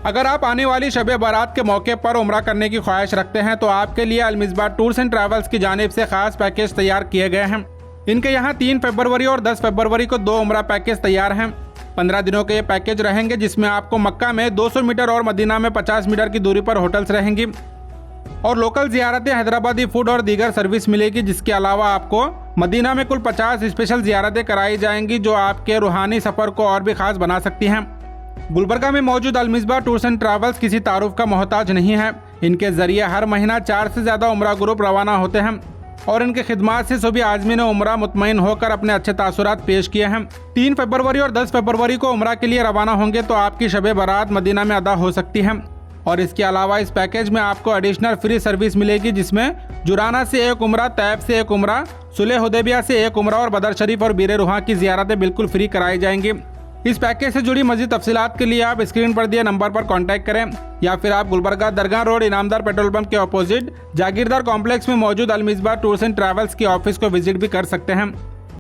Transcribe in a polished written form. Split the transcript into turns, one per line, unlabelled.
अगर आप आने वाली शब बारात के मौके पर उम्रा करने की ख्वाहिश रखते हैं तो आपके लिए अलमिस्बाह टूर्स एंड ट्रैवल्स की जानिब से खास पैकेज तैयार किए गए हैं। इनके यहाँ 3 फरवरी और 10 फरवरी को 2 उम्रा पैकेज तैयार हैं। 15 दिनों के ये पैकेज रहेंगे, जिसमें आपको मक्का में 200 मीटर और मदीना में 50 मीटर की दूरी पर होटल्स रहेंगी और लोकल जियारतें, हैदराबादी फूड और दीगर सर्विस मिलेगी। जिसके अलावा आपको मदीना में कुल 50 स्पेशल जियारतें कराई जाएंगी, जो आपके रूहानी सफ़र को और भी खास बना सकती हैं। गुलबर्गा में मौजूद अलमिस्बाह टूर्स एंड ट्रैवल्स किसी तारुफ का मोहताज नहीं है। इनके जरिए हर महीना 4 से ज़्यादा उम्रा ग्रुप रवाना होते हैं और इनके खिदमात से सभी आज़मीन उम्रा मुतमईन होकर अपने अच्छे तासुरात पेश किए हैं। 3 फरवरी और 10 फरवरी को उम्रा के लिए रवाना होंगे तो आपकी शब बारात मदीना में अदा हो सकती है। और इसके अलावा इस पैकेज में आपको एडिशनल फ्री सर्विस मिलेगी, जिसमें जुराना से 1 उम्रा, तैब से 1 उम्रा, सुलह हुदैबिया से 1 उम्रा और बदर शरीफ और बीर रुहा की जियारतें बिल्कुल फ्री कराई जाएंगी। इस पैकेज से जुड़ी मज़ीद तफसीलात के लिए आप स्क्रीन पर दिए नंबर पर कांटेक्ट करें या फिर आप गुलबर्गा दरगाह रोड इनामदार पेट्रोल पंप के ऑपोजिट जागीरदार कॉम्प्लेक्स में मौजूद अलमिस्बाह टूर्स एंड ट्रैवल्स के ऑफिस को विजिट भी कर सकते हैं।